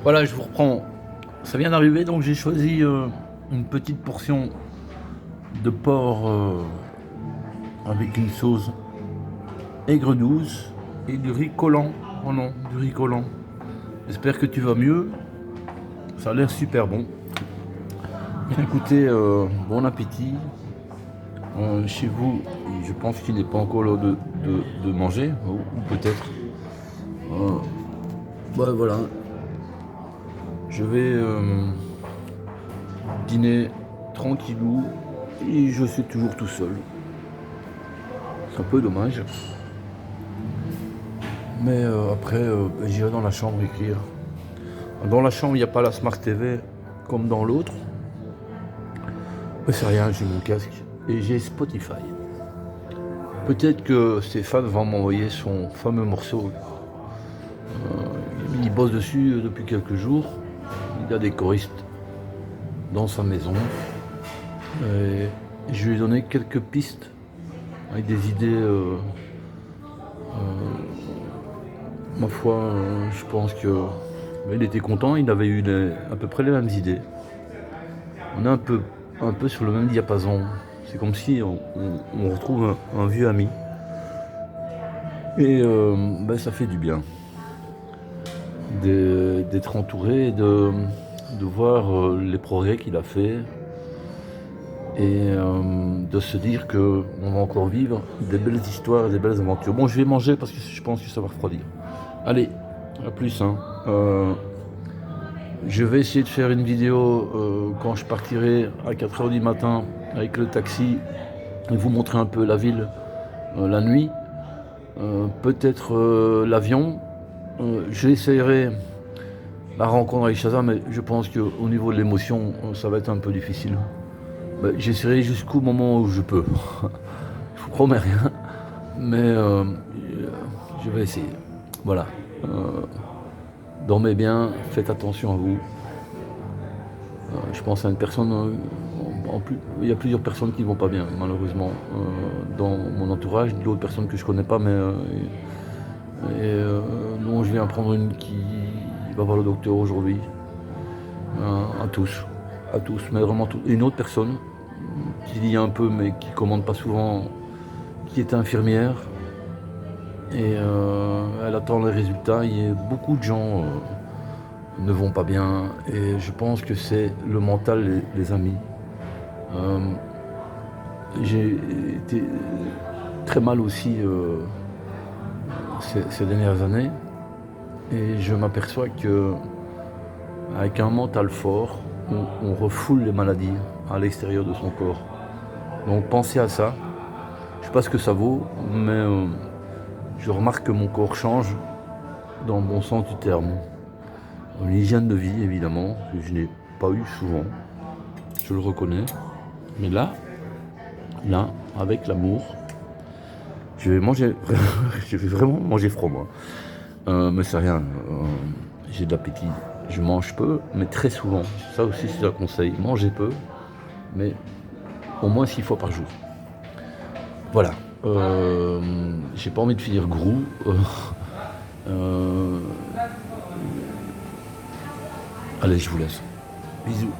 Voilà, je vous reprends. Ça vient d'arriver, donc j'ai choisi une petite portion de porc avec une sauce aigre douce et du riz collant. Oh non, du riz collant. J'espère que tu vas mieux. Ça a l'air super bon. Bien écoutez, bon appétit. Chez vous, je pense qu'il n'est pas encore l'heure de manger, ou peut-être. Voilà. Je vais dîner tranquillou et je suis toujours tout seul. C'est un peu dommage. Mais après, j'irai dans la chambre écrire. Dans la chambre, il n'y a pas la Smart TV comme dans l'autre. Mais c'est rien, j'ai mon casque et j'ai Spotify. Peut-être que Stéphane va m'envoyer son fameux morceau. Il bosse dessus depuis quelques jours. Il y a des choristes dans sa maison. Et je lui ai donné quelques pistes avec des idées. Ma foi, je pense que il était content. Il avait eu à peu près les mêmes idées. On est un peu sur le même diapason. C'est comme si on retrouve un vieux ami. Et ça fait du bien d'être entouré, de voir les progrès qu'il a fait et de se dire qu'on va encore vivre des belles histoires et des belles aventures. Bon, je vais manger parce que je pense que ça va refroidir. Allez, à plus. Je vais essayer de faire une vidéo quand je partirai à 4h du matin avec le taxi et vous montrer un peu la ville la nuit. Peut-être l'avion. J'essaierai la rencontre avec Shazam, mais je pense qu'au niveau de l'émotion, ça va être un peu difficile. J'essaierai jusqu'au moment où je peux. Je vous promets rien, mais je vais essayer. Voilà. Dormez bien, faites attention à vous. Je pense à une personne, il y a plusieurs personnes qui ne vont pas bien, malheureusement, dans mon entourage, d'autres personnes que je ne connais pas, mais dont je viens prendre une qui va voir le docteur aujourd'hui. À tous, mais vraiment tous. Et une autre personne qui lit un peu, mais qui ne commande pas souvent, qui est infirmière, et elle attend les résultats. Il y a beaucoup de gens ne vont pas bien, et je pense que c'est le mental, les amis. J'ai été très mal aussi ces dernières années, et je m'aperçois que avec un mental fort, on refoule les maladies à l'extérieur de son corps. Donc pensez à ça. Je ne sais pas ce que ça vaut, mais je remarque que mon corps change dans le bon sens du terme. Une hygiène de vie, évidemment, que je n'ai pas eu souvent, je le reconnais. Mais là, avec l'amour, je vais manger, je vais vraiment manger froid, moi. Mais c'est rien, j'ai de l'appétit. Je mange peu, mais très souvent. Ça aussi, c'est un conseil. Mangez peu, mais au moins 6 fois par jour. Voilà. J'ai pas envie de finir gros. Allez, je vous laisse. Bisous.